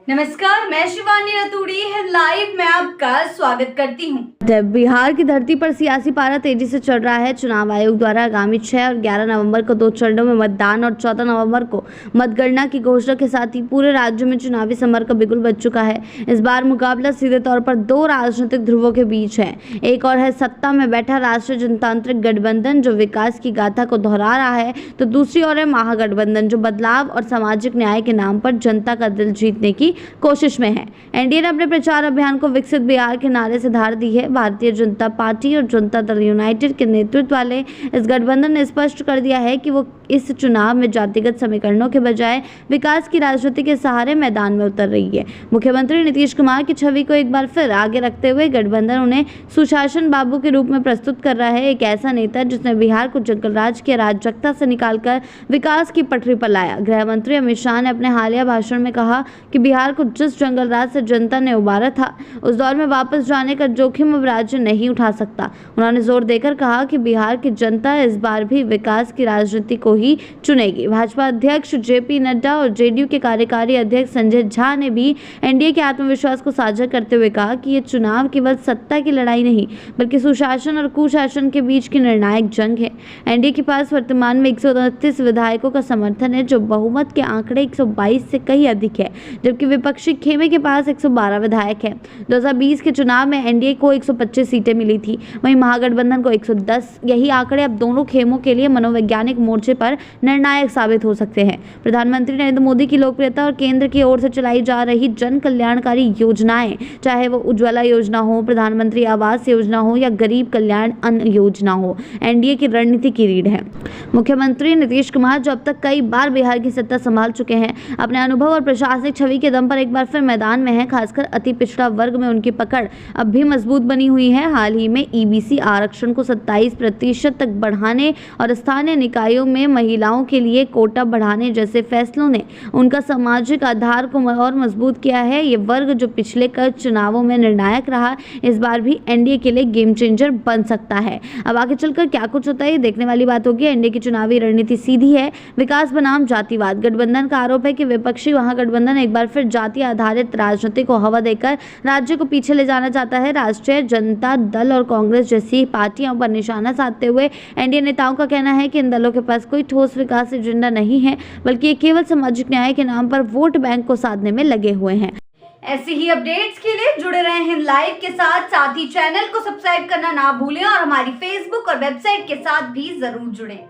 नमस्कार, मैं शिवानी रतूड़ी लाइव में आपका स्वागत करती हूँ। बिहार की धरती पर सियासी पारा तेजी से चल रहा है। चुनाव आयोग द्वारा आगामी 6 और 11 नवंबर को 2 चरणों में मतदान और 14 नवंबर को मतगणना की घोषणा के साथ ही पूरे राज्य में चुनावी समर का बिगुल बज चुका है। इस बार मुकाबला सीधे तौर पर 2 राजनीतिक ध्रुवों के बीच है। एक और है सत्ता में बैठा राष्ट्रीय जनतांत्रिक गठबंधन जो विकास की गाथा को दोहरा रहा है, तो दूसरी ओर है महागठबंधन जो बदलाव और सामाजिक न्याय के नाम पर जनता का दिल जीतने की कोशिश में है। एनडीए ने अपने प्रचार अभियान को विकसित बिहार के नारे से धार दी है। भारतीय जनता पार्टी और जनता दल यूनाइटेड के नेतृत्व वाले इस गठबंधन ने स्पष्ट कर दिया है कि वो इस चुनाव में जातिगत समीकरणों के बजाय विकास की राजनीति के सहारे मैदान में उतर रही है। मुख्यमंत्री नीतीश कुमार की छवि को एक बार फिर आगे रखते हुए गठबंधन उन्हें सुशासन बाबू के रूप में प्रस्तुत कर रहा है, एक ऐसा नेता जिसने बिहार को जंगल राज की अराजकता से निकालकर विकास की पटरी पर लाया। गृह मंत्री अमित शाह ने अपने हालिया भाषण में कहा कि बिहार को जिस जंगल राज से जनता ने उबारा था, उस दौर में वापस जाने का जोखिम अब राज्य नहीं उठा सकता। उन्होंने जोर देकर कहा कि बिहार की जनता इस बार भी विकास की राजनीति को ही चुनेगी। भाजपा अध्यक्ष जेपी नड्डा और जेडीयू के कार्यकारी अध्यक्ष संजय झा ने भी एनडीए के आत्मविश्वास को साझा करते हुए कहा कि ये चुनाव केवल सत्ता की लड़ाई नहीं बल्कि सुशासन और कुशासन के बीच की निर्णायक जंग है। एनडीए के पास वर्तमान में 129 विधायकों का समर्थन है, जो बहुमत के आंकड़े 122 से कहीं अधिक है, जबकि विपक्षी खेमे के पास 112 विधायक है। 2020 के चुनाव में एनडीए को 125 सीटें मिली थी, वहीं महागठबंधन को 110। यही आंकड़े अब दोनों खेमों के लिए मनोवैज्ञानिक मोर्चे पर निर्णायक साबित हो सकते हैं। प्रधानमंत्री नरेंद्र मोदी की लोकप्रियता और केंद्र की ओर से चलाई जा रही जन कल्याणकारी योजनाएं, चाहे वो उज्ज्वला योजना हो, प्रधानमंत्री आवास योजना हो या गरीब कल्याण अन्न योजना हो, एनडीए की रणनीति की रीढ़ है। मुख्यमंत्री नीतीश कुमार, जो अब तक कई बार बिहार की सत्ता संभाल चुके हैं, अपने अनुभव और प्रशासनिक छवि के दम पर एक बार फिर मैदान में है। खासकर अति पिछड़ा वर्ग में उनकी पकड़ अब भी मजबूत बनी हुई है। हाल ही में ईबीसी आरक्षण को 27% तक बढ़ाने और स्थानीय निकायों में महिलाओं के लिए कोटा बढ़ाने जैसे फैसलों ने उनका सामाजिक आधार को और मजबूत किया है। ये वर्ग जो पिछले कई चुनावों में निर्णायक रहा, इस बार भी एनडीए के लिए गेम चेंजर बन सकता है। अब आगे चलकर क्या कुछ होता है ये देखने वाली बात होगी। एनडीए की चुनावी रणनीति सीधी है, विकास बनाम जातिवाद। गठबंधन का आरोप है कि विपक्षी महागठबंधन एक बार फिर जाति आधारित राजनीति को हवा देकर राज्य को पीछे ले जाना चाहता है। राष्ट्रीय जनता दल और कांग्रेस जैसी पार्टियों पर निशाना साधते हुए एनडीए नेताओं का कहना है कि इन दलों के पास कोई ठोस विकास एजेंडा नहीं है, बल्कि ये केवल सामाजिक न्याय के नाम पर वोट बैंक को साधने में लगे हुए हैं। ऐसी ही अपडेट्स के लिए जुड़े रहे हैं लाइव के साथ ही चैनल को सब्सक्राइब करना ना भूलें और हमारी फेसबुक और वेबसाइट के साथ भी जरूर जुड़ें।